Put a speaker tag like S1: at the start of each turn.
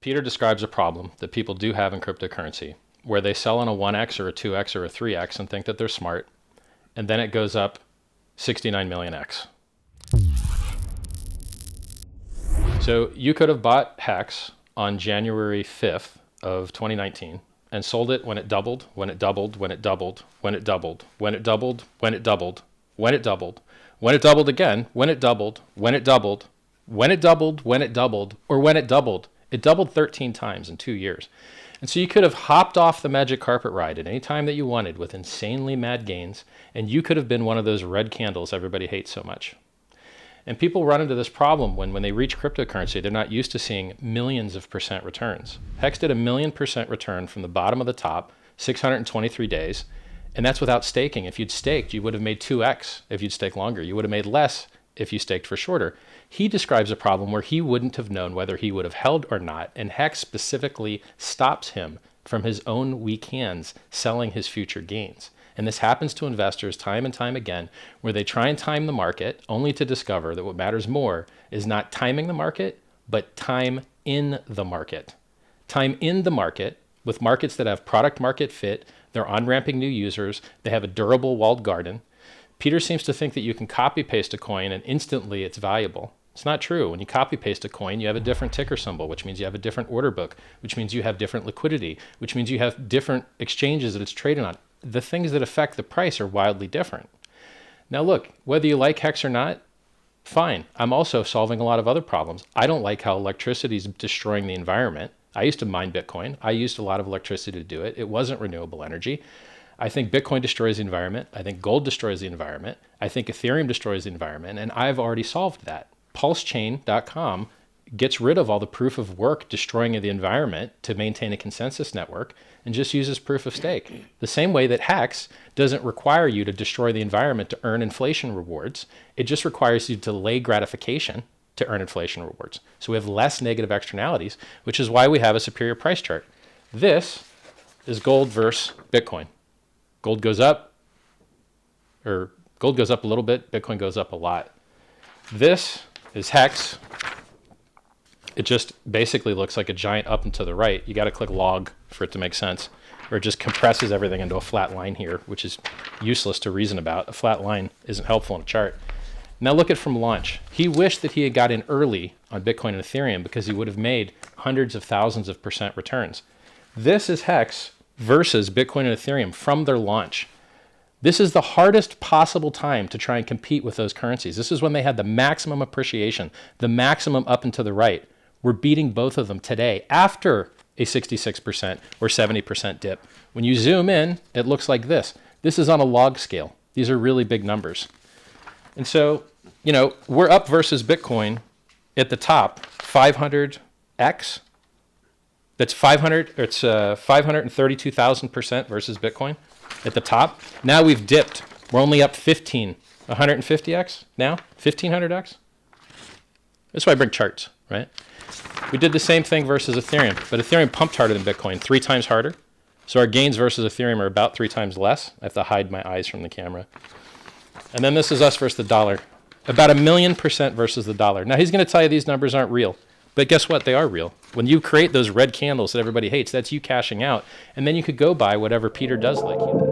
S1: Peter describes a problem that people do have in cryptocurrency where they sell on a 1x or a 2x or a 3x and think that they're smart, and then it goes up 69 million x. So you could have bought HEX on January 5th of 2019 and sold it when it doubled, when it doubled, when it doubled, when it doubled, when it doubled, when it doubled, when it doubled, when it doubled again, when it doubled, when it doubled, when it doubled, when it doubled, or when it doubled. It doubled 13 times in 2 years. And so you could have hopped off the magic carpet ride at any time that you wanted with insanely mad gains, and you could have been one of those red candles everybody hates so much. And people run into this problem when they reach cryptocurrency, they're not used to seeing millions of percent returns. HEX did 1,000,000% return from the bottom of the top, 623 days, and that's without staking. If you'd staked, you would have made 2x if you'd staked longer. You would have made less if you staked for shorter. He describes a problem where he wouldn't have known whether he would have held or not, and HEX specifically stops him from his own weak hands selling his future gains. And this happens to investors time and time again, where they try and time the market only to discover that what matters more is not timing the market, but time in the market. Time in the market with markets that have product market fit, they're on-ramping new users, they have a durable walled garden. Peter seems to think that you can copy paste a coin and instantly it's valuable. It's not true. When you copy paste a coin, you have a different ticker symbol, which means you have a different order book, which means you have different liquidity, which means you have different exchanges that it's traded on. The things that affect the price are wildly different. Now look, whether you like HEX or not, fine. I'm also solving a lot of other problems. I don't like how electricity is destroying the environment. I used to mine Bitcoin. I used a lot of electricity to do it. It wasn't renewable energy. I think Bitcoin destroys the environment. I think gold destroys the environment. I think Ethereum destroys the environment, and I've already solved that. PulseChain.com gets rid of all the proof of work destroying the environment to maintain a consensus network and just uses proof of stake. The same way that HEX doesn't require you to destroy the environment to earn inflation rewards. It just requires you to delay gratification to earn inflation rewards. So we have less negative externalities, which is why we have a superior price chart. This is gold versus Bitcoin. Gold goes up, or gold goes up a little bit, Bitcoin goes up a lot. This is HEX. It just basically looks like a giant up and to the right. You got to click log for it to make sense, or it just compresses everything into a flat line here, which is useless to reason about. A flat line isn't helpful in a chart. Now look at from launch. He wished that he had got in early on Bitcoin and Ethereum because he would have made hundreds of thousands of percent returns. This is HEX versus Bitcoin and Ethereum from their launch. This is the hardest possible time to try and compete with those currencies. This is when they had the maximum appreciation, the maximum up and to the right. We're beating both of them today after a 66% or 70% dip. When you zoom in, it looks like this. This is on a log scale. These are really big numbers. And so, you know, we're up versus Bitcoin at the top, 500x. That's 532,000% versus Bitcoin at the top. Now we've dipped. We're only up 150x now, 1500x. That's why I bring charts, right? We did the same thing versus Ethereum, but Ethereum pumped harder than Bitcoin, 3 times harder. So our gains versus Ethereum are about 3 times less. I have to hide my eyes from the camera. And then this is us versus the dollar, about 1,000,000% versus the dollar. Now he's going to tell you these numbers aren't real, but guess what? They are real. When you create those red candles that everybody hates, that's you cashing out. And then you could go buy whatever Peter does like you.